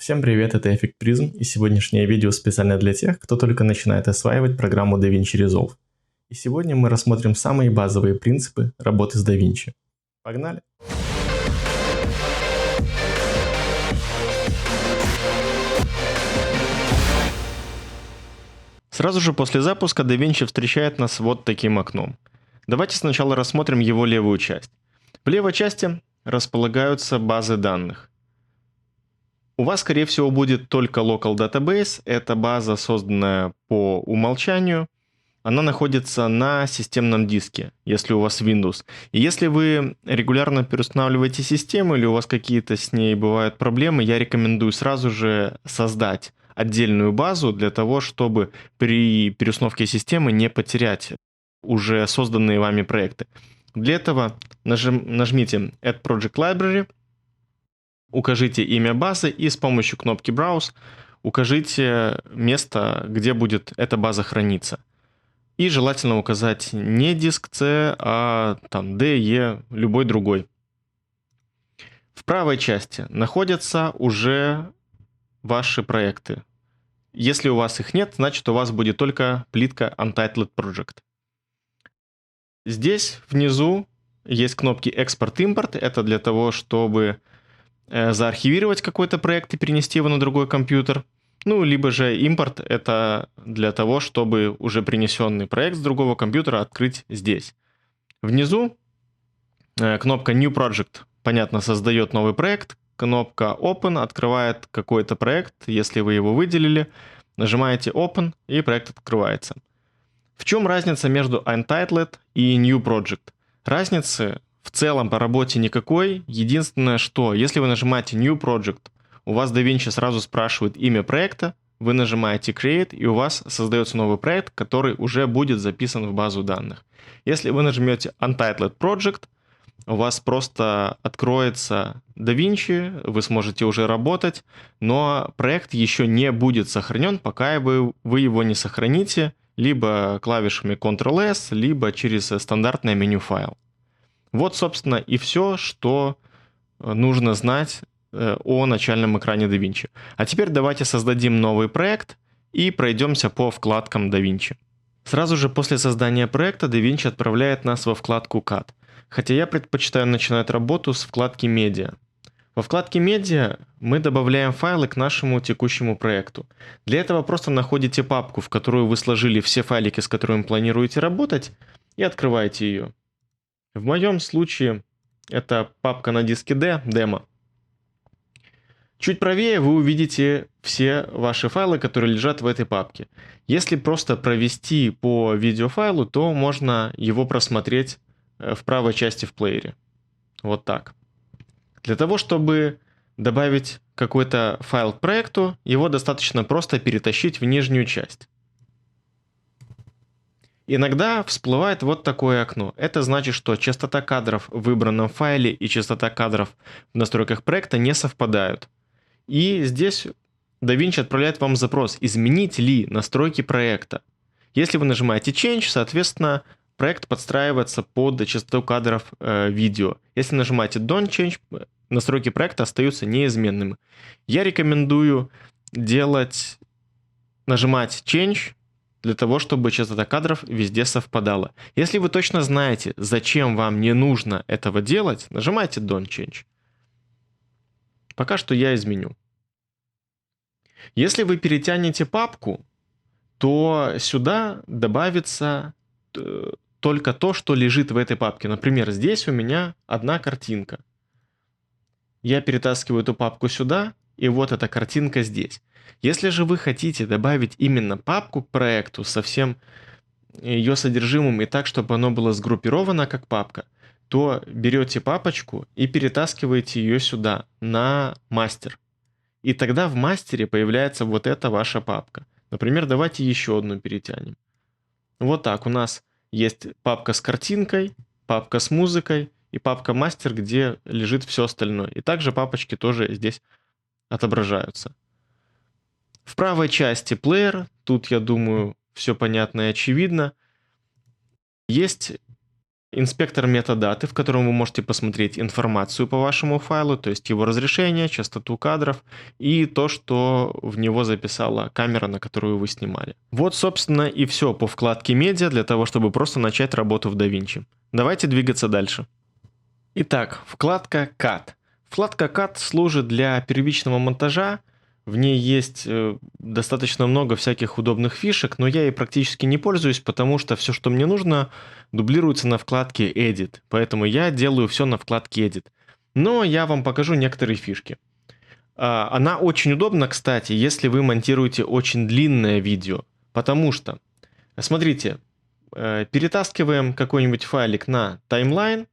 Всем привет, это Эффект Призм, и сегодняшнее видео специально для тех, кто только начинает осваивать программу DaVinci Resolve. И сегодня мы рассмотрим самые базовые принципы работы с DaVinci. Погнали! Сразу же после запуска DaVinci встречает нас вот таким окном. Давайте сначала рассмотрим его левую часть. В левой части располагаются базы данных. У вас, скорее всего, будет только Local Database. Это база, созданная по умолчанию. Она находится на системном диске, если у вас Windows. И если вы регулярно переустанавливаете систему или у вас какие-то с ней бывают проблемы, я рекомендую сразу же создать отдельную базу для того, чтобы при переустановке системы не потерять уже созданные вами проекты. Для этого нажмите Add Project Library, укажите имя базы и с помощью кнопки Browse укажите место, где будет эта база храниться. И желательно указать не диск C, а там D, E, любой другой. В правой части находятся уже ваши проекты. Если у вас их нет, значит у вас будет только плитка Untitled Project. Здесь внизу есть кнопки Export-Import. Это для того, чтобы заархивировать какой-то проект и перенести его на другой компьютер. Ну, либо же импорт — это для того, чтобы уже принесенный проект с другого компьютера открыть здесь. Внизу кнопка New Project, понятно, создает новый проект. Кнопка Open открывает какой-то проект, если вы его выделили. Нажимаете Open, и проект открывается. В чем разница между Untitled и New Project? Разницы в целом по работе никакой. Единственное, что если вы нажимаете New Project, у вас DaVinci сразу спрашивает имя проекта, вы нажимаете Create, и у вас создается новый проект, который уже будет записан в базу данных. Если вы нажмете Untitled Project, у вас просто откроется DaVinci, вы сможете уже работать, но проект еще не будет сохранен, пока вы его не сохраните либо клавишами Ctrl-S, либо через стандартное меню файл. Вот, собственно, и все, что нужно знать о начальном экране DaVinci. А теперь давайте создадим новый проект и пройдемся по вкладкам DaVinci. Сразу же после создания проекта DaVinci отправляет нас во вкладку Cut. Хотя я предпочитаю начинать работу с вкладки Media. Во вкладке Media мы добавляем файлы к нашему текущему проекту. Для этого просто находите папку, в которую вы сложили все файлики, с которыми планируете работать, и открываете ее. В моем случае это папка на диске D, демо. Чуть правее вы увидите все ваши файлы, которые лежат в этой папке. Если просто провести по видеофайлу, то можно его просмотреть в правой части в плеере. Вот так. Для того, чтобы добавить какой-то файл к проекту, его достаточно просто перетащить в нижнюю часть. Иногда всплывает вот такое окно. Это значит, что частота кадров в выбранном файле и частота кадров в настройках проекта не совпадают. И здесь DaVinci отправляет вам запрос, изменить ли настройки проекта. Если вы нажимаете Change, соответственно, проект подстраивается под частоту кадров видео. Если нажимаете Don't Change, настройки проекта остаются неизменными. Я рекомендую нажимать Change для того, чтобы частота кадров везде совпадала. Если вы точно знаете, зачем вам не нужно этого делать, нажимайте Don't Change. Пока что я изменю. Если вы перетянете папку, то сюда добавится только то, что лежит в этой папке. Например, здесь у меня одна картинка. Я перетаскиваю эту папку сюда, и вот эта картинка здесь. Если же вы хотите добавить именно папку к проекту со всем ее содержимым и так, чтобы оно было сгруппировано как папка, то берете папочку и перетаскиваете ее сюда, на мастер. И тогда в мастере появляется вот эта ваша папка. Например, давайте еще одну перетянем. Вот так у нас есть папка с картинкой, папка с музыкой и папка мастер, где лежит все остальное. И также папочки тоже здесь отображаются. В правой части плеер, тут, я думаю, все понятно и очевидно. Есть инспектор метадаты, в котором вы можете посмотреть информацию по вашему файлу, то есть его разрешение, частоту кадров и то, что в него записала камера, на которую вы снимали. Вот, собственно, и все по вкладке «Медиа» для того, чтобы просто начать работу в DaVinci. Давайте двигаться дальше. Итак, вкладка «Cut». Вкладка «Cut» служит для первичного монтажа. В ней есть достаточно много всяких удобных фишек, но я ей практически не пользуюсь, потому что все, что мне нужно, дублируется на вкладке Edit. Поэтому я делаю все на вкладке Edit. Но я вам покажу некоторые фишки. Она очень удобна, кстати, если вы монтируете очень длинное видео. Потому что, смотрите, перетаскиваем какой-нибудь файлик на таймлайн,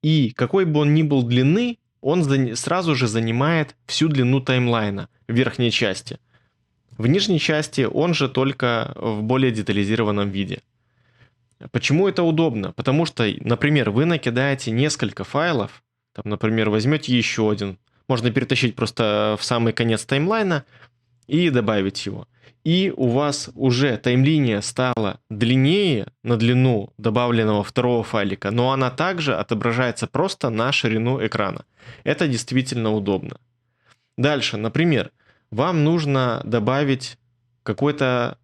и какой бы он ни был длины, он сразу же занимает всю длину таймлайна в верхней части. В нижней части он же только в более детализированном виде. Почему это удобно? Потому что, например, вы накидаете несколько файлов, там, например, возьмете еще один, можно перетащить просто в самый конец таймлайна и добавить его. И у вас уже таймлиния стала длиннее на длину добавленного второго файлика, но она также отображается просто на ширину экрана. Это действительно удобно. Дальше, например, вам нужно добавить какой-то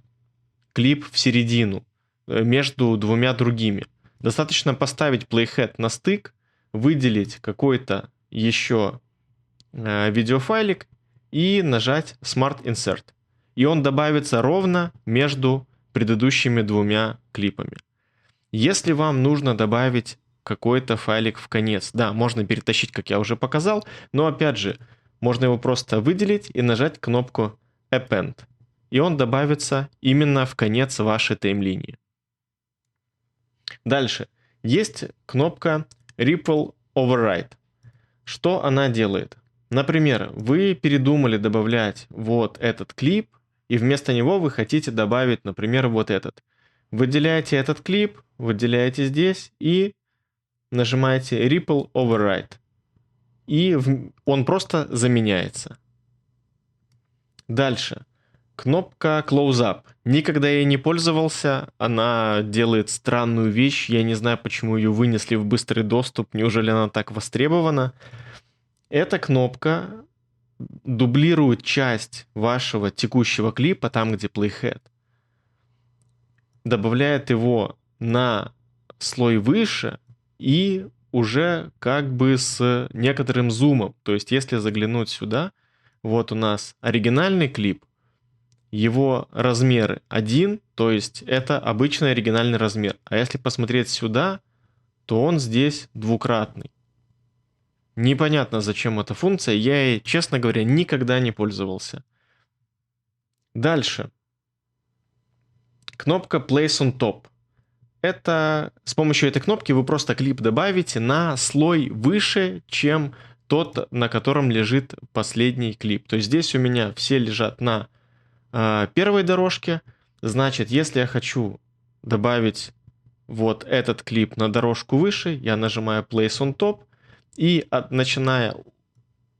клип в середину между двумя другими. Достаточно поставить playhead на стык, выделить какой-то еще видеофайлик и нажать Smart Insert. И он добавится ровно между предыдущими двумя клипами. Если вам нужно добавить какой-то файлик в конец, да, можно перетащить, как я уже показал, но опять же, можно его просто выделить и нажать кнопку Append. И он добавится именно в конец вашей таймлинии. Дальше. Есть кнопка Ripple Override. Что она делает? Например, вы передумали добавлять вот этот клип, и вместо него вы хотите добавить, например, вот этот. Выделяете этот клип, выделяете здесь и нажимаете Ripple Override. И он просто заменяется. Дальше. Кнопка Close Up. Никогда я не пользовался. Она делает странную вещь. Я не знаю, почему ее вынесли в быстрый доступ. Неужели она так востребована? Эта кнопка дублирует часть вашего текущего клипа, там где playhead, добавляет его на слой выше и уже как бы с некоторым зумом. То есть если заглянуть сюда, вот у нас оригинальный клип, его размеры 1, то есть это обычный оригинальный размер. А если посмотреть сюда, то он здесь двукратный. Непонятно, зачем эта функция, я ей, честно говоря, никогда не пользовался. Дальше. Кнопка Place on Top. Это с помощью этой кнопки вы просто клип добавите на слой выше, чем тот, на котором лежит последний клип. То есть здесь у меня все лежат на первой дорожке. Значит, если я хочу добавить вот этот клип на дорожку выше, я нажимаю Place on Top. И начиная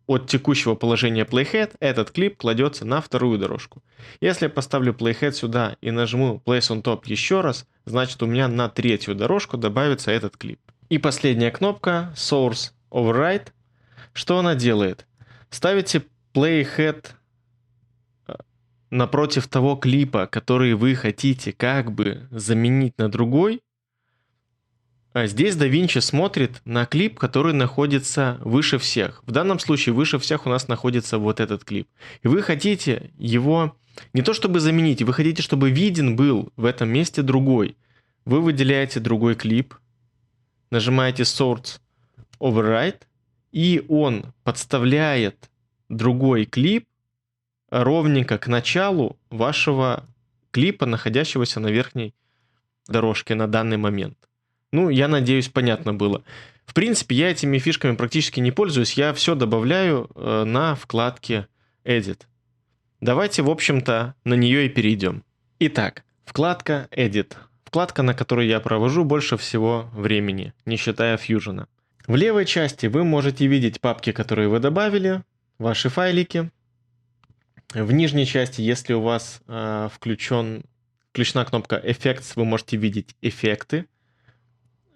от текущего положения playhead, этот клип кладется на вторую дорожку. Если я поставлю playhead сюда и нажму Place on Top еще раз, значит у меня на третью дорожку добавится этот клип. И последняя кнопка Source Override. Что она делает? Ставите playhead напротив того клипа, который вы хотите как бы заменить на другой. А здесь DaVinci смотрит на клип, который находится выше всех. В данном случае выше всех у нас находится вот этот клип. И вы хотите его не то чтобы заменить, вы хотите, чтобы виден был в этом месте другой. Вы выделяете другой клип, нажимаете Source Override, и он подставляет другой клип ровненько к началу вашего клипа, находящегося на верхней дорожке на данный момент. Ну, я надеюсь, понятно было. В принципе, я этими фишками практически не пользуюсь. Я все добавляю на вкладке Edit. Давайте, в общем-то, на нее и перейдем. Итак, вкладка Edit. Вкладка, на которой я провожу больше всего времени, не считая Fusion. В левой части вы можете видеть папки, которые вы добавили, ваши файлики. В нижней части, если у вас включена кнопка Effects, вы можете видеть эффекты.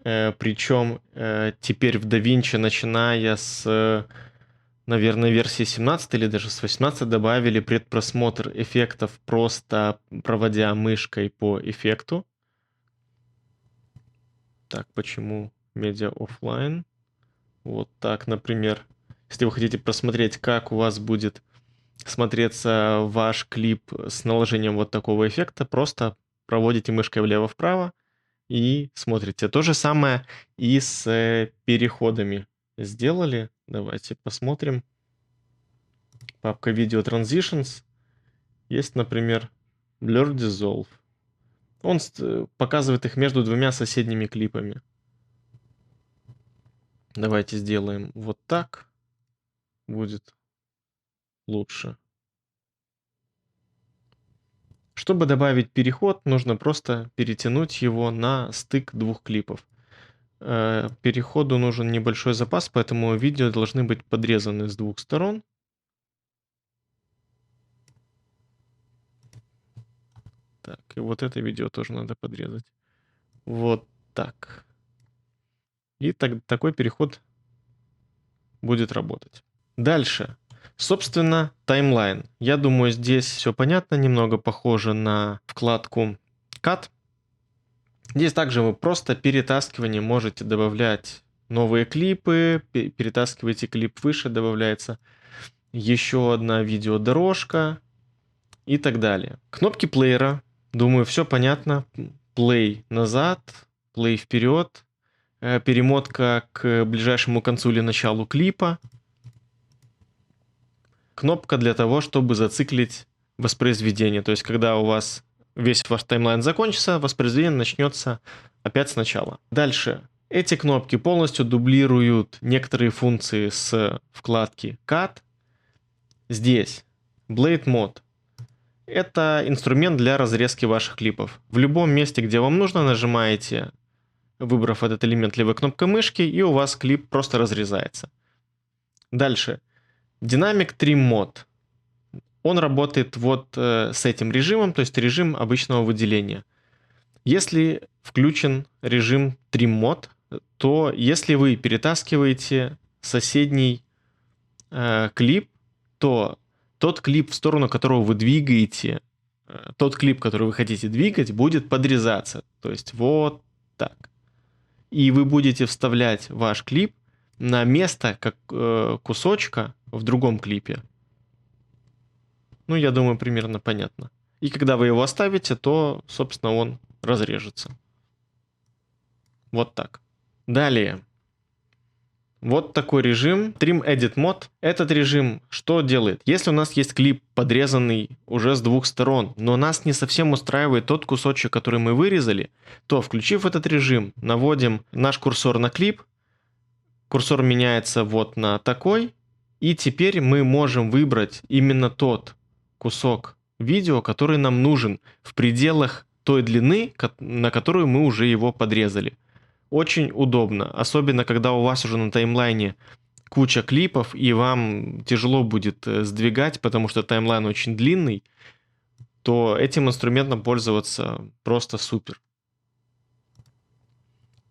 Причем теперь в DaVinci, начиная с, наверное, версии 17 или даже с 18, добавили предпросмотр эффектов, просто проводя мышкой по эффекту. Так, почему Media Offline? Вот так, например. Если вы хотите просмотреть, как у вас будет смотреться ваш клип с наложением вот такого эффекта, просто проводите мышкой влево-вправо и смотрите. То же самое и с переходами сделали. Давайте посмотрим. Папка Video Transitions. Есть, например, Blur Dissolve. Он показывает их между двумя соседними клипами. Давайте сделаем вот так. Будет лучше. Чтобы добавить переход, нужно просто перетянуть его на стык двух клипов. Переходу нужен небольшой запас, поэтому видео должны быть подрезаны с двух сторон. Так, и вот это видео тоже надо подрезать. Вот так. И такой переход будет работать. Дальше. Собственно, таймлайн. Я думаю, здесь все понятно, немного похоже на вкладку Cut. Здесь также вы просто перетаскиванием можете добавлять новые клипы, перетаскиваете клип выше, добавляется еще одна видеодорожка и так далее. Кнопки плеера, думаю, все понятно. Play назад, play вперед, перемотка к ближайшему концу или началу клипа. Кнопка для того, чтобы зациклить воспроизведение. То есть, когда у вас весь ваш таймлайн закончится, воспроизведение начнется опять сначала. Дальше. Эти кнопки полностью дублируют некоторые функции с вкладки Cut. Здесь Blade Mode. Это инструмент для разрезки ваших клипов. В любом месте, где вам нужно, нажимаете, выбрав этот элемент левой кнопкой мышки, и у вас клип просто разрезается. Дальше. Dynamic Trim Mode. Он работает вот с этим режимом, то есть режим обычного выделения. Если включен режим Trim Mode, то если вы перетаскиваете соседний клип, то тот клип, в сторону которого вы двигаете, тот клип, который вы хотите двигать, будет подрезаться. То есть вот так. И вы будете вставлять ваш клип на место как кусочка в другом клипе. Ну, я думаю, примерно понятно. И когда вы его оставите, то, собственно, он разрежется. Вот так. Далее. Вот такой режим. Trim Edit Mode. Этот режим что делает? Если у нас есть клип, подрезанный уже с двух сторон, но нас не совсем устраивает тот кусочек, который мы вырезали, то, включив этот режим, наводим наш курсор на клип, курсор меняется вот на такой, и теперь мы можем выбрать именно тот кусок видео, который нам нужен в пределах той длины, на которую мы уже его подрезали. Очень удобно, особенно когда у вас уже на таймлайне куча клипов, и вам тяжело будет сдвигать, потому что таймлайн очень длинный, то этим инструментом пользоваться просто супер.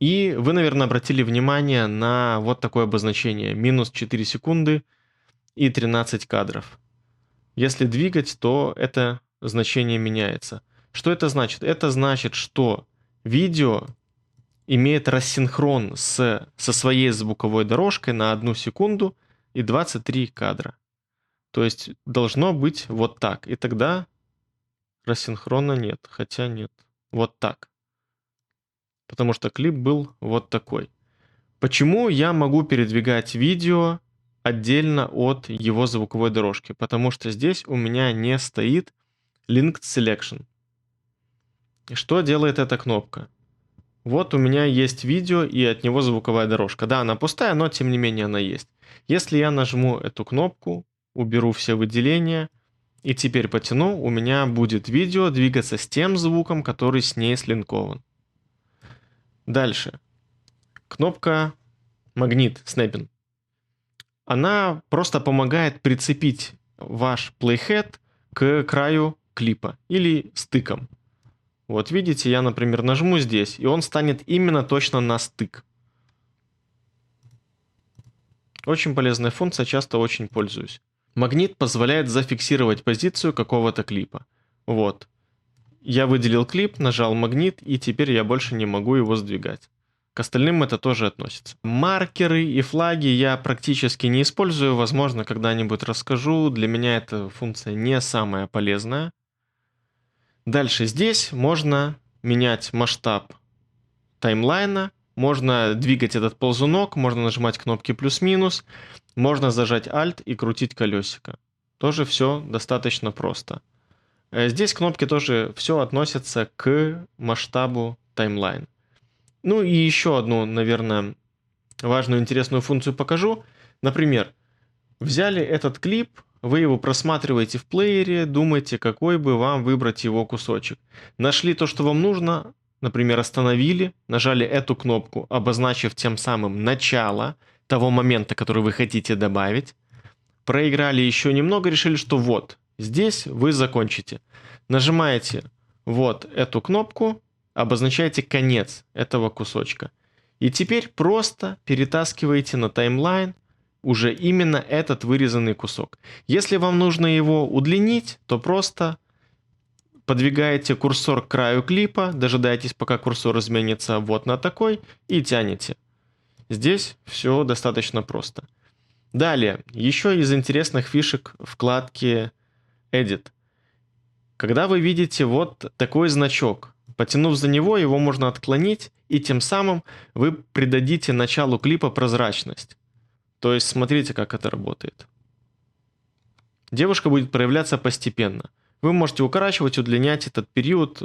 И вы, наверное, обратили внимание на вот такое обозначение: минус 4 секунды и 13 кадров. Если двигать, то это значение меняется. Что это значит? Это значит, что видео имеет рассинхрон со своей звуковой дорожкой на 1 секунду и 23 кадра. То есть должно быть вот так. И тогда рассинхрона нет. Хотя нет. Вот так. Потому что клип был вот такой. Почему я могу передвигать видео отдельно от его звуковой дорожки? Потому что здесь у меня не стоит Linked Selection. И что делает эта кнопка? Вот у меня есть видео и от него звуковая дорожка. Да, она пустая, но тем не менее она есть. Если я нажму эту кнопку, уберу все выделения и теперь потяну, у меня будет видео двигаться с тем звуком, который с ней слинкован. Дальше. Кнопка Магнит Snapping. Она просто помогает прицепить ваш playhead к краю клипа или стыком. Вот видите, я, например, нажму здесь, и он станет именно точно на стык. Очень полезная функция, часто очень пользуюсь. Магнит позволяет зафиксировать позицию какого-то клипа. Вот. Я выделил клип, нажал магнит, и теперь я больше не могу его сдвигать. К остальным это тоже относится. Маркеры и флаги я практически не использую. Возможно, когда-нибудь расскажу. Для меня эта функция не самая полезная. Дальше здесь можно менять масштаб таймлайна. Можно двигать этот ползунок, можно нажимать кнопки плюс-минус, можно зажать Alt и крутить колесико. Тоже все достаточно просто. Здесь кнопки тоже все относятся к масштабу таймлайн. Ну и еще одну, наверное, важную интересную функцию покажу. Например, взяли этот клип, вы его просматриваете в плеере, думаете, какой бы вам выбрать его кусочек. Нашли то, что вам нужно, например, остановили, нажали эту кнопку, обозначив тем самым начало того момента, который вы хотите добавить. Проиграли еще немного, решили, что вот, здесь вы закончите. Нажимаете вот эту кнопку, обозначаете конец этого кусочка. И теперь просто перетаскиваете на таймлайн уже именно этот вырезанный кусок. Если вам нужно его удлинить, то просто подвигаете курсор к краю клипа, дожидаетесь, пока курсор изменится вот на такой, и тянете. Здесь все достаточно просто. Далее, еще из интересных фишек вкладки Edit. Когда вы видите вот такой значок, потянув за него, его можно отклонить, и тем самым вы придадите началу клипа прозрачность. То есть смотрите, как это работает. Девушка будет проявляться постепенно. Вы можете укорачивать, удлинять этот период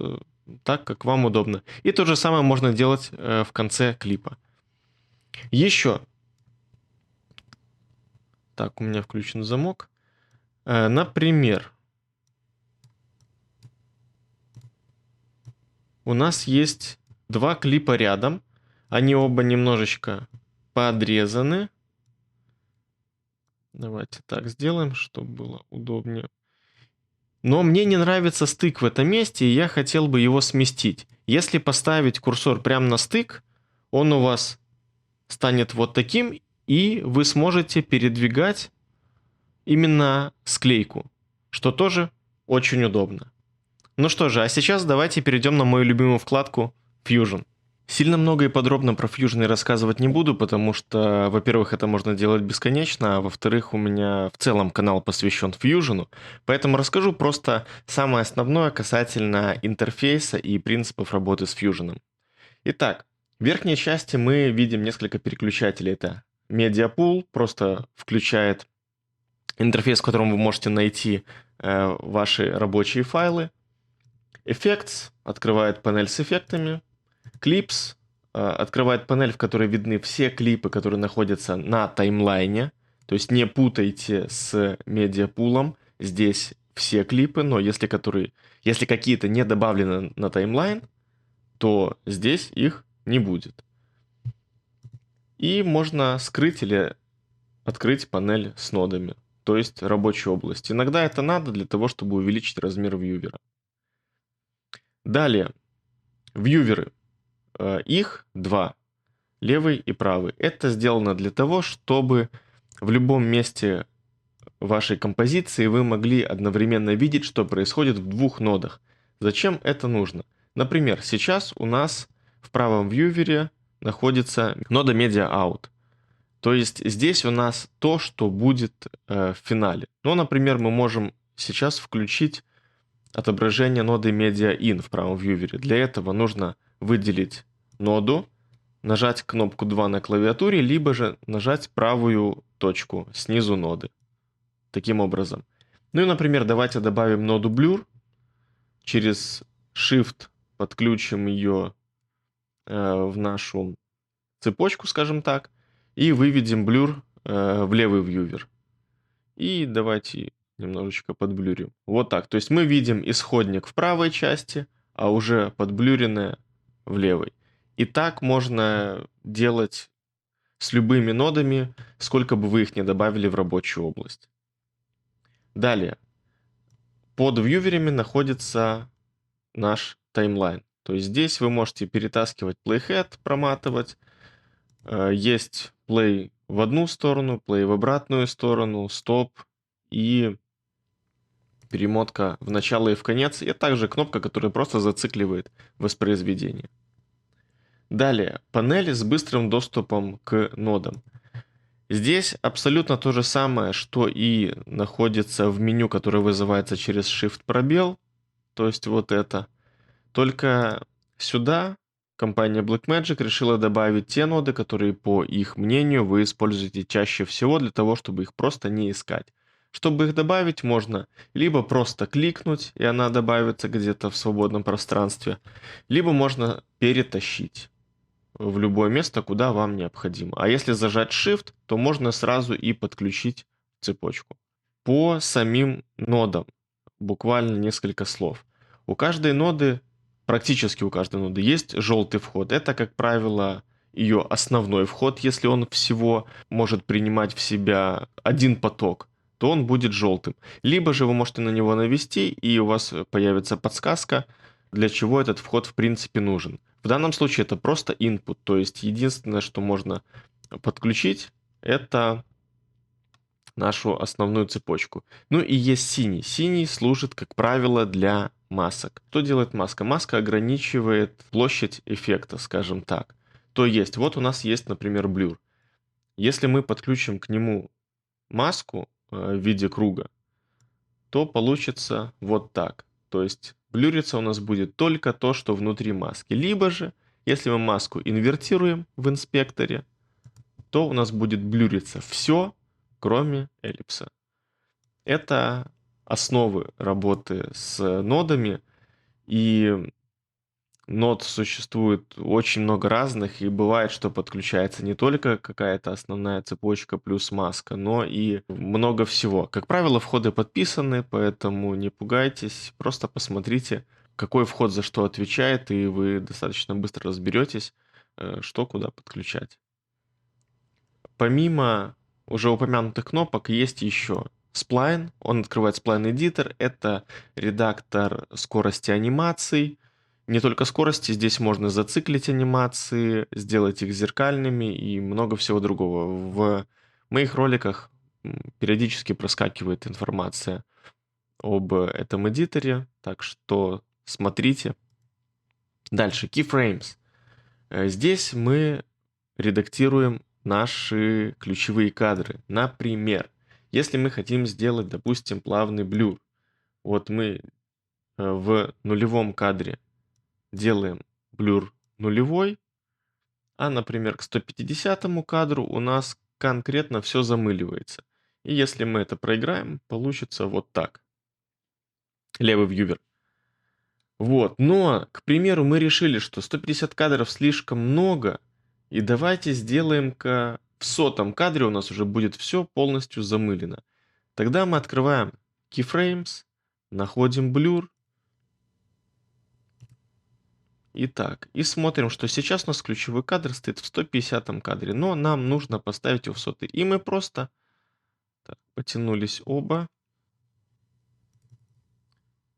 так, как вам удобно. И то же самое можно делать в конце клипа. Еще. Так, у меня включен замок. Например, у нас есть два клипа рядом. Они оба немножечко подрезаны. Давайте так сделаем, чтобы было удобнее. Но мне не нравится стык в этом месте, и я хотел бы его сместить. Если поставить курсор прямо на стык, он у вас станет вот таким, и вы сможете передвигать именно склейку, что тоже очень удобно. Ну что же, а сейчас давайте перейдем на мою любимую вкладку Fusion. Сильно много и подробно про Fusion я рассказывать не буду, потому что, во-первых, это можно делать бесконечно, а во-вторых, у меня в целом канал посвящен Fusion, поэтому расскажу просто самое основное касательно интерфейса и принципов работы с Fusion. Итак, в верхней части мы видим несколько переключателей. Это Media Pool, просто включает интерфейс, в котором вы можете найти ваши рабочие файлы. Effects открывает панель с эффектами. Clips открывает панель, в которой видны все клипы, которые находятся на таймлайне. То есть не путайте с медиапулом. Здесь все клипы, но если какие-то не добавлены на таймлайн, то здесь их не будет. И можно скрыть или открыть панель с нодами, то есть рабочую область. Иногда это надо для того, чтобы увеличить размер вьювера. Далее, вьюверы. Их два, левый и правый. Это сделано для того, чтобы в любом месте вашей композиции вы могли одновременно видеть, что происходит в двух нодах. Зачем это нужно? Например, сейчас у нас в правом вьювере находится нода Media Out. То есть здесь у нас то, что будет в финале. Ну, например, мы можем сейчас включить отображение ноды Media In в правом вьювере. Для этого нужно выделить ноду, нажать кнопку 2 на клавиатуре, либо же нажать правую точку снизу ноды. Таким образом. Ну и, например, давайте добавим ноду Blur. Через Shift подключим ее в нашу цепочку, скажем так, и выведем Blur в левый вьювер. И давайте немножечко подблюрим. Вот так. То есть мы видим исходник в правой части, а уже подблюренное в левой. И так можно делать с любыми нодами, сколько бы вы их ни добавили в рабочую область. Далее. Под вьюверами находится наш таймлайн. То есть здесь вы можете перетаскивать playhead, проматывать. Есть play в одну сторону, play в обратную сторону, стоп и перемотка в начало и в конец. И также кнопка, которая просто зацикливает воспроизведение. Далее, панель с быстрым доступом к нодам. Здесь абсолютно то же самое, что и находится в меню, которое вызывается через Shift-пробел. То есть вот это. Только сюда компания Blackmagic решила добавить те ноды, которые, по их мнению, вы используете чаще всего для того, чтобы их просто не искать. Чтобы их добавить, можно либо просто кликнуть, и она добавится где-то в свободном пространстве, либо можно перетащить в любое место, куда вам необходимо. А если зажать Shift, то можно сразу и подключить цепочку. По самим нодам буквально несколько слов. У каждой ноды, практически у каждой ноды, есть желтый вход. Это, как правило, ее основной вход. Если он всего может принимать в себя один поток, то он будет желтым. Либо же вы можете на него навести, и у вас появится подсказка, для чего этот вход в принципе нужен. В данном случае это просто input, то есть единственное, что можно подключить, это нашу основную цепочку. Ну и есть синий. Синий служит, как правило, для масок. Что делает маска? Маска ограничивает площадь эффекта, скажем так. То есть, вот у нас есть, например, блюр. Если мы подключим к нему маску в виде круга, то получится вот так. То есть блюриться у нас будет только то, что внутри маски. Либо же, если мы маску инвертируем в инспекторе, то у нас будет блюриться все, кроме эллипса. Это основы работы с нодами, и нод существует очень много разных, и бывает, что подключается не только какая-то основная цепочка плюс маска, но и много всего. Как правило, входы подписаны, поэтому не пугайтесь, просто посмотрите, какой вход за что отвечает, и вы достаточно быстро разберетесь, что куда подключать. Помимо уже упомянутых кнопок есть еще Spline. Он открывает Spline Editor. Это редактор скорости анимаций. Не только скорости, здесь можно зациклить анимации, сделать их зеркальными и много всего другого. В моих роликах периодически проскакивает информация об этом эдиторе, так что смотрите. Дальше, Keyframes. Здесь мы редактируем наши ключевые кадры. Например, если мы хотим сделать, допустим, плавный блюр, вот мы в нулевом кадре делаем блюр нулевой, а, например, к 150 кадру у нас конкретно все замыливается. И если мы это проиграем, получится вот так. Левый вьювер. Вот, но, к примеру, мы решили, что 150 кадров слишком много, и давайте сделаем-ка в 100 кадре у нас уже будет все полностью замылено. Тогда мы открываем Keyframes, находим Blur. Итак, и смотрим, что сейчас у нас ключевой кадр стоит в 150 кадре, но нам нужно поставить его в 100. И мы просто так, потянулись оба.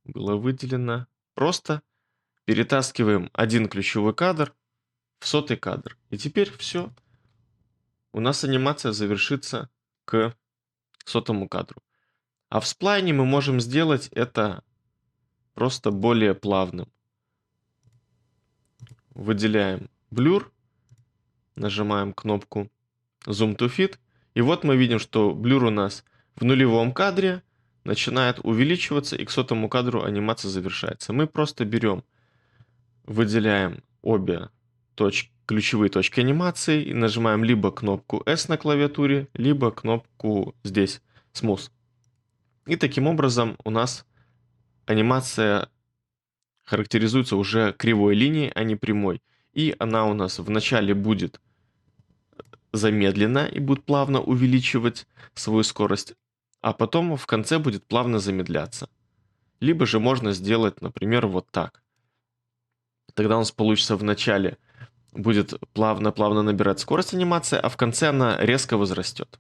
Было выделено. Просто перетаскиваем один ключевой кадр в 100 кадр. И теперь все. У нас анимация завершится к 100 кадру. А в сплайне мы можем сделать это просто более плавным. Выделяем блюр, нажимаем кнопку Zoom to Fit, и вот мы видим, что блюр у нас в нулевом кадре начинает увеличиваться, и к 100 кадру анимация завершается. Мы просто берем, выделяем обе ключевые точки анимации и нажимаем либо кнопку S на клавиатуре, либо кнопку здесь Smooth. И таким образом у нас анимация характеризуется уже кривой линией, а не прямой. И она у нас вначале будет замедлена и будет плавно увеличивать свою скорость, а потом в конце будет плавно замедляться. Либо же можно сделать, например, вот так. Тогда у нас получится в начале будет плавно-плавно набирать скорость анимации, а в конце она резко возрастет.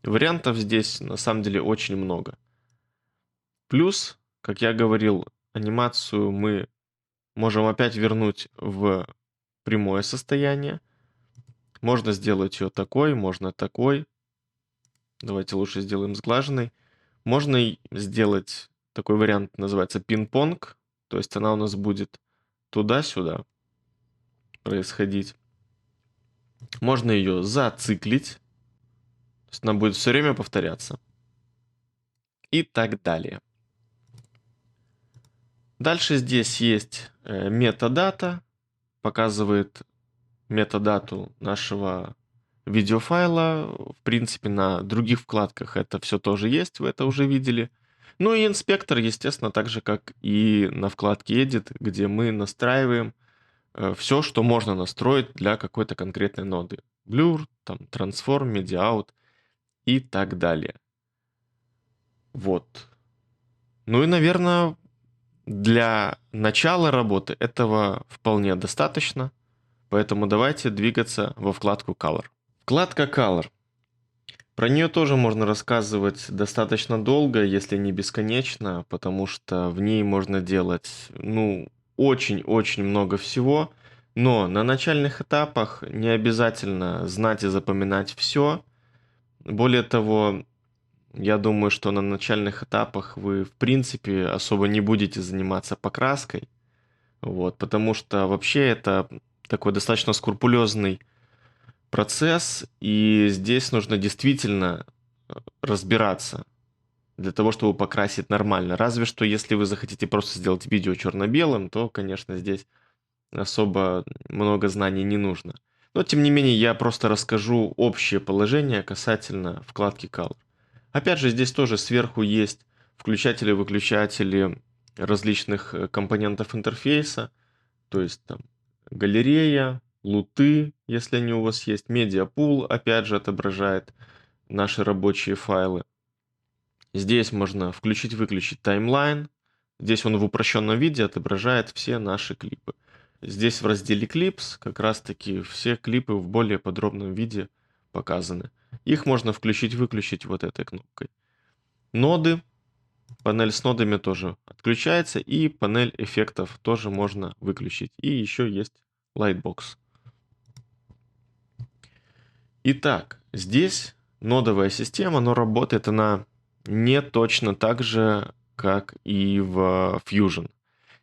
Вариантов здесь на самом деле очень много. Плюс, как я говорил, анимацию мы можем опять вернуть в прямое состояние. Можно сделать ее такой, можно такой. Давайте лучше сделаем сглаженной. Можно и сделать такой вариант, называется пинг-понг. То есть она у нас будет туда-сюда происходить. Можно ее зациклить. То есть она будет все время повторяться. И так далее. Дальше здесь есть метадата. Показывает метадату нашего видеофайла. В принципе, на других вкладках это все тоже есть, вы это уже видели. Ну и инспектор, естественно, так же, как и на вкладке Edit, где мы настраиваем все, что можно настроить для какой-то конкретной ноды. Blur, там, Transform, Media Out и так далее. Вот. Ну и, наверное, для начала работы этого вполне достаточно. Поэтому давайте двигаться во вкладку Color. Вкладка Color. Про нее тоже можно рассказывать достаточно долго, если не бесконечно, потому что в ней можно делать, очень-очень много всего. Но на начальных этапах не обязательно знать и запоминать все. Более того, я думаю, что на начальных этапах вы, в принципе, особо не будете заниматься покраской. Вот, потому что вообще это такой достаточно скрупулезный процесс, и здесь нужно действительно разбираться для того, чтобы покрасить нормально. Разве что, если вы захотите просто сделать видео черно-белым, то, конечно, здесь особо много знаний не нужно. Но, тем не менее, я просто расскажу общее положение касательно вкладки Color. Опять же, здесь тоже сверху есть включатели-выключатели различных компонентов интерфейса, то есть там галерея, луты, если они у вас есть, медиапул, опять же, отображает наши рабочие файлы. Здесь можно включить-выключить таймлайн. Здесь он в упрощенном виде отображает все наши клипы. Здесь в разделе Clips как раз-таки все клипы в более подробном виде показаны. Их можно включить-выключить вот этой кнопкой. Ноды. Панель с нодами тоже отключается, и панель эффектов тоже можно выключить. И еще есть Lightbox. Итак, здесь нодовая система, но работает она не точно так же, как и в Fusion.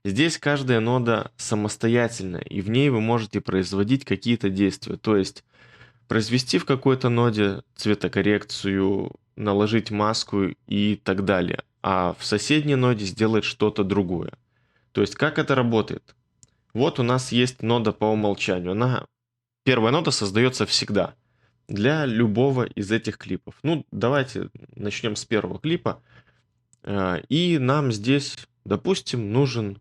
Здесь каждая нода самостоятельная, и в ней вы можете производить какие-то действия. То есть произвести в какой-то ноде цветокоррекцию, наложить маску и так далее. А в соседней ноде сделать что-то другое. То есть как это работает? Вот у нас есть нода по умолчанию. Первая нода создается всегда для любого из этих клипов. Ну, давайте начнем с первого клипа. И нам здесь, допустим, нужен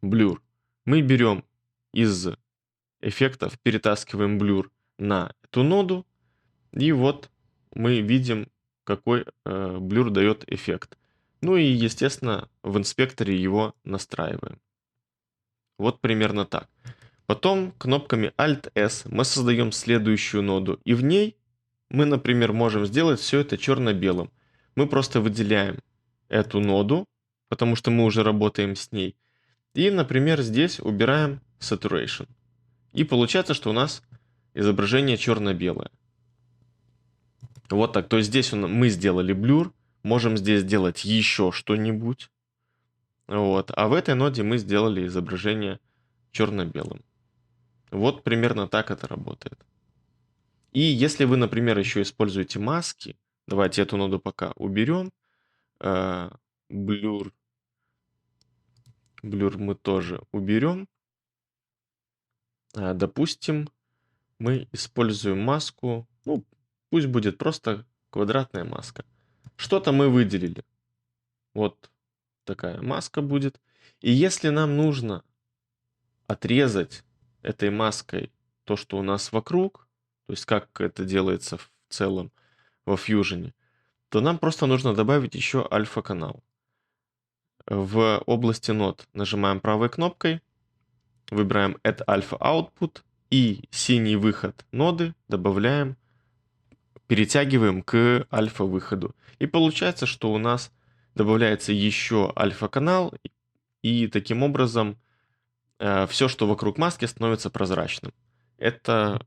блюр. Мы берем из эффектов, перетаскиваем блюр на эту ноду, и вот мы видим, какой блюр дает эффект. Ну и, естественно, в инспекторе его настраиваем. Вот примерно так. Потом кнопками Alt-S мы создаем следующую ноду, и в ней мы, например, можем сделать все это черно-белым. Мы просто выделяем эту ноду, потому что мы уже работаем с ней, и, например, здесь убираем Saturation. И получается, что у нас изображение черно-белое. Вот так. То есть здесь мы сделали блюр, можем здесь сделать еще что-нибудь. Вот. А в этой ноде мы сделали изображение черно-белым. Вот примерно так это работает. И если вы, например, еще используете маски, давайте эту ноду пока уберем. Блюр мы тоже уберем. Допустим, мы используем маску, ну, пусть будет просто квадратная маска. Что-то мы выделили. Вот такая маска будет. И если нам нужно отрезать этой маской то, что у нас вокруг, то есть как это делается в целом во Fusion, то нам просто нужно добавить еще альфа-канал. В области нод нажимаем правой кнопкой, выбираем Add Alpha Output и синий выход ноды добавляем, перетягиваем к альфа-выходу. И получается, что у нас добавляется еще альфа-канал, и таким образом все, что вокруг маски, становится прозрачным. Это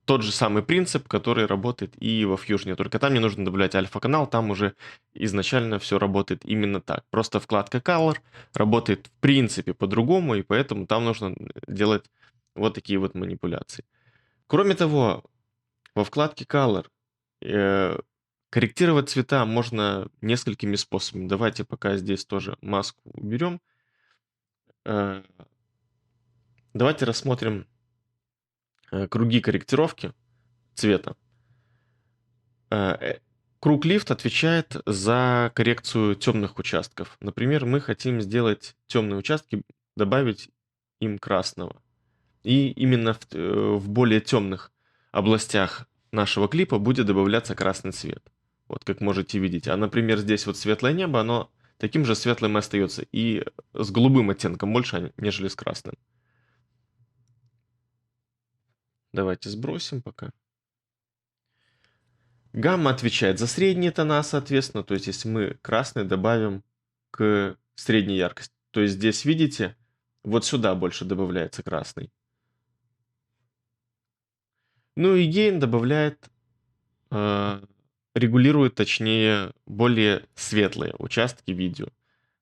тот же самый принцип, который работает и во Fusion, только там не нужно добавлять альфа-канал, там уже изначально все работает именно так. Просто вкладка Color работает в принципе по-другому, и поэтому там нужно делать вот такие вот манипуляции. Кроме того, во вкладке Color корректировать цвета можно несколькими способами. Давайте пока здесь тоже маску уберем. Э, Давайте рассмотрим круги корректировки цвета. Круг лифт отвечает за коррекцию темных участков. Например, мы хотим сделать темные участки, добавить им красного. И именно в более темных областях нашего клипа будет добавляться красный цвет. Вот как можете видеть. А, например, здесь вот светлое небо, оно таким же светлым и остается. И с голубым оттенком больше, нежели с красным. Давайте сбросим пока. Гамма отвечает за средние тона, соответственно. То есть, если мы красный добавим к средней яркости. То есть, здесь, видите, вот сюда больше добавляется красный. Ну и гейн добавляет, регулирует, точнее, более светлые участки видео.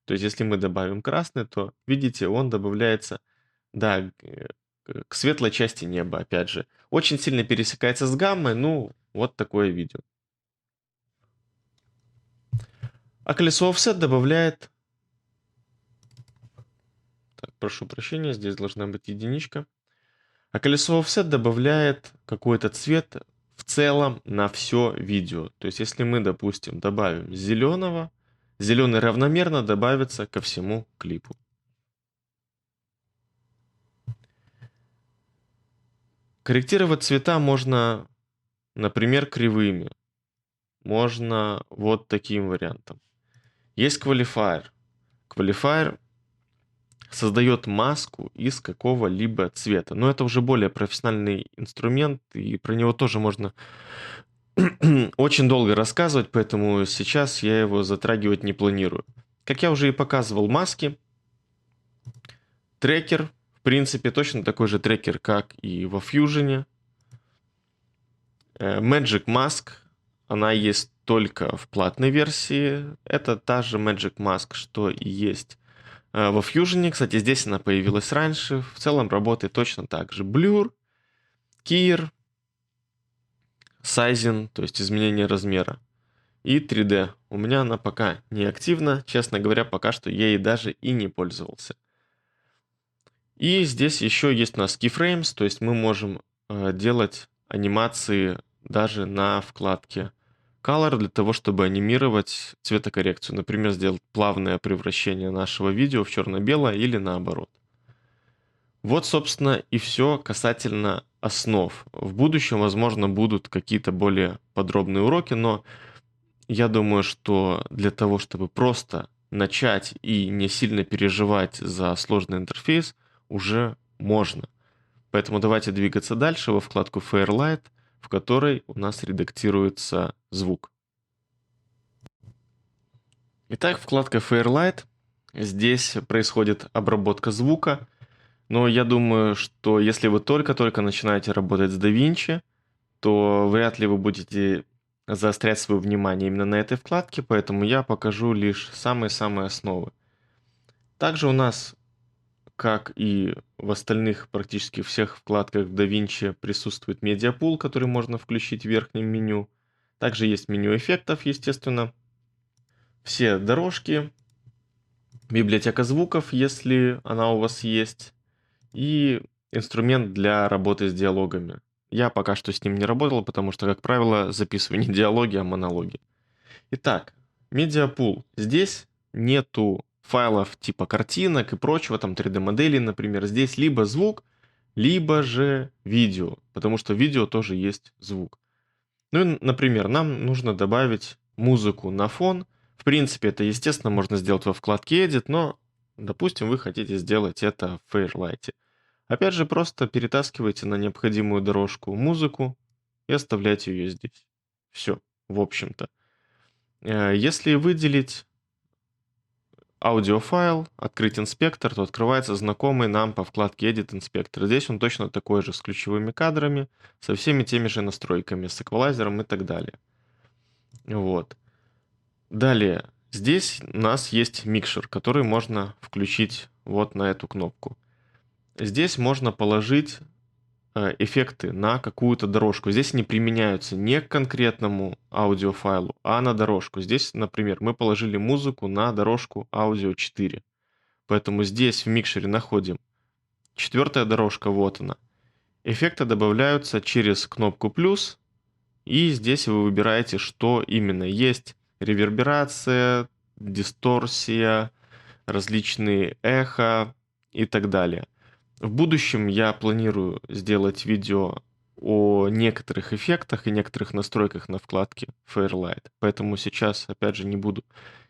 То есть, если мы добавим красный, то, видите, он добавляется, да, к светлой части неба, опять же. Очень сильно пересекается с гаммой, ну, вот такое видео. А колесо offset добавляет... Так, прошу прощения, здесь должна быть единичка. А колесо offset добавляет какой-то цвет в целом на все видео. То есть, если мы, допустим, добавим зеленого, зеленый равномерно добавится ко всему клипу. Корректировать цвета можно, например, кривыми. Можно вот таким вариантом. Есть Qualifier. Qualifier создает маску из какого-либо цвета. Но это уже более профессиональный инструмент, и про него тоже можно очень долго рассказывать, поэтому сейчас я его затрагивать не планирую. Как я уже и показывал маски, трекер, в принципе, точно такой же трекер, как и во Fusion. Magic Mask, она есть только в платной версии. Это та же Magic Mask, что и есть во Fusion. Кстати, здесь она появилась раньше. В целом работает точно так же. Blur, Keyer, Sizing, то есть изменение размера. И 3D. У меня она пока не активна. Честно говоря, пока что я ей даже и не пользовался. И здесь еще есть у нас keyframes, то есть мы можем делать анимации даже на вкладке Color для того, чтобы анимировать цветокоррекцию. Например, сделать плавное превращение нашего видео в черно-белое или наоборот. Вот, собственно, и все касательно основ. В будущем, возможно, будут какие-то более подробные уроки, но я думаю, что для того, чтобы просто начать и не сильно переживать за сложный интерфейс, уже можно. Поэтому давайте двигаться дальше во вкладку Fairlight, в которой у нас редактируется звук. Итак, вкладка Fairlight. Здесь происходит обработка звука. Но я думаю, что если вы только-только начинаете работать с DaVinci, то вряд ли вы будете заострять свое внимание именно на этой вкладке, поэтому я покажу лишь самые-самые основы. Также у нас, как и в остальных практически всех вкладках в DaVinci, присутствует Media Pool, который можно включить в верхнем меню. Также есть меню эффектов, естественно. Все дорожки, библиотека звуков, если она у вас есть, и инструмент для работы с диалогами. Я пока что с ним не работал, потому что, как правило, записываю не диалоги, а монологи. Итак, Media Pool. Здесь нету файлов типа картинок и прочего, там 3D-моделей, например. Здесь либо звук, либо же видео, потому что в видео тоже есть звук. Ну и, например, нам нужно добавить музыку на фон. В принципе, это, естественно, можно сделать во вкладке Edit, но, допустим, вы хотите сделать это в Fairlight. Опять же, просто перетаскивайте на необходимую дорожку музыку и оставляйте ее здесь. Все, в общем-то. Если выделить аудиофайл, открыть инспектор, то открывается знакомый нам по вкладке Edit инспектор. Здесь он точно такой же, с ключевыми кадрами, со всеми теми же настройками, с эквалайзером и так далее. Вот. Далее, здесь у нас есть микшер, который можно включить вот на эту кнопку. Здесь можно положить эффекты на какую-то дорожку. Здесь не применяются не к конкретному аудиофайлу, а на дорожку. Здесь, например, мы положили музыку на дорожку аудио 4. Поэтому здесь в микшере находим 4-я дорожка, вот она. Эффекты добавляются через кнопку плюс, и здесь вы выбираете, что именно есть. Реверберация, дисторсия, различные эхо и так далее. В будущем я планирую сделать видео о некоторых эффектах и некоторых настройках на вкладке Fairlight, поэтому сейчас, опять же, не буду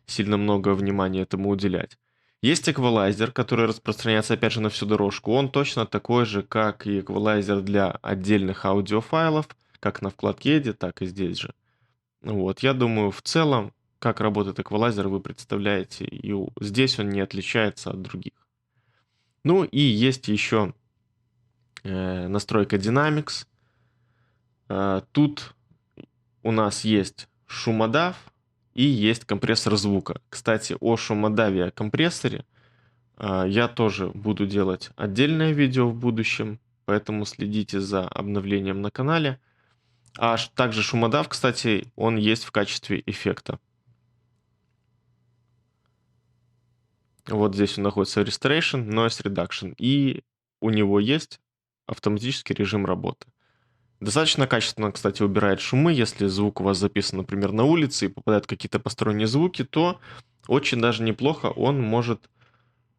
сильно много внимания этому уделять. Есть эквалайзер, который распространяется, опять же, на всю дорожку. Он точно такой же, как и эквалайзер для отдельных аудиофайлов, как на вкладке Edit, так и здесь же. Вот, я думаю, в целом, как работает эквалайзер, вы представляете, и здесь он не отличается от других. Ну и есть еще настройка Dynamics. Тут у нас есть шумодав и есть компрессор звука. Кстати, о шумодаве, о компрессоре я тоже буду делать отдельное видео в будущем, поэтому следите за обновлением на канале. А также шумодав, кстати, он есть в качестве эффекта. Вот здесь он находится Restoration, Noise Reduction. И у него есть автоматический режим работы. Достаточно качественно, кстати, убирает шумы. Если звук у вас записан, например, на улице и попадают какие-то посторонние звуки, то очень даже неплохо он может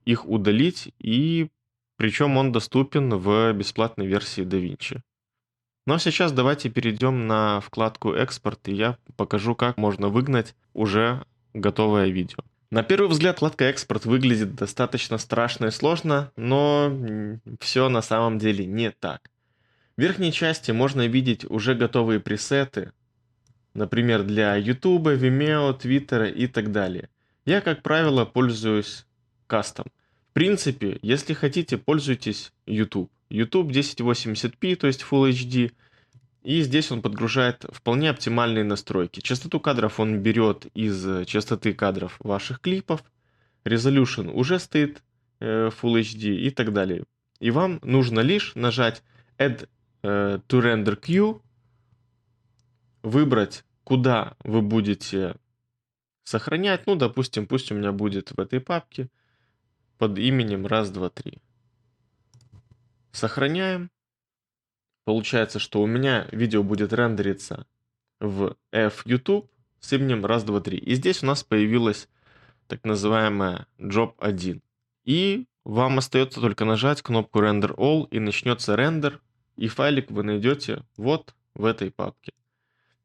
их удалить. И причем он доступен в бесплатной версии DaVinci. Ну а сейчас давайте перейдем на вкладку «Экспорт», и я покажу, как можно выгнать уже готовое видео. На первый взгляд вкладка «Экспорт» выглядит достаточно страшно и сложно, но все на самом деле не так. В верхней части можно видеть уже готовые пресеты, например, для YouTube, Vimeo, Twitter и так далее. Я, как правило, пользуюсь кастом. В принципе, если хотите, пользуйтесь YouTube. YouTube 1080p, то есть Full HD. И здесь он подгружает вполне оптимальные настройки. Частоту кадров он берет из частоты кадров ваших клипов. Resolution уже стоит Full HD и так далее. И вам нужно лишь нажать Add to Render Queue, выбрать, куда вы будете сохранять. Ну, допустим, пусть у меня будет в этой папке под именем 1, 2, 3. Сохраняем. Получается, что у меня видео будет рендериться в F-YouTube с именем 1, 2, 3. И здесь у нас появилась так называемая Job 1. И вам остается только нажать кнопку Render All, и начнется рендер, и файлик вы найдете вот в этой папке.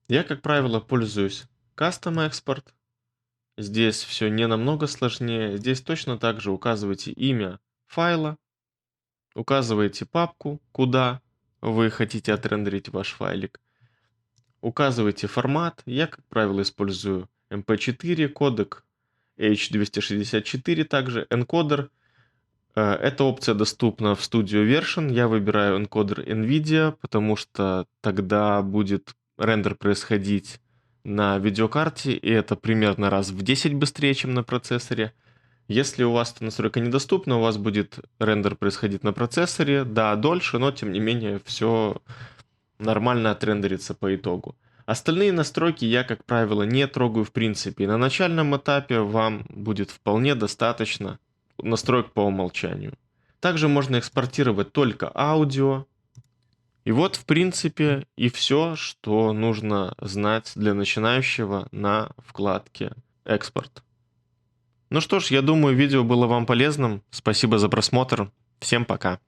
Я, как правило, пользуюсь Custom Export. Здесь все не намного сложнее. Здесь точно так же указываете имя файла, указываете папку, куда вы хотите отрендерить ваш файлик. Указываете формат. Я, как правило, использую MP4, кодек H264, также энкодер. Эта опция доступна в Studio Version. Я выбираю энкодер NVIDIA, потому что тогда будет рендер происходить на видеокарте, и это примерно раз в 10 быстрее, чем на процессоре. Если у вас эта настройка недоступна, у вас будет рендер происходить на процессоре, да, дольше, но тем не менее все нормально отрендерится по итогу. Остальные настройки я, как правило, не трогаю в принципе. На начальном этапе вам будет вполне достаточно настроек по умолчанию. Также можно экспортировать только аудио. И вот, в принципе, и все, что нужно знать для начинающего на вкладке «Экспорт». Ну что ж, я думаю, видео было вам полезным. Спасибо за просмотр. Всем пока.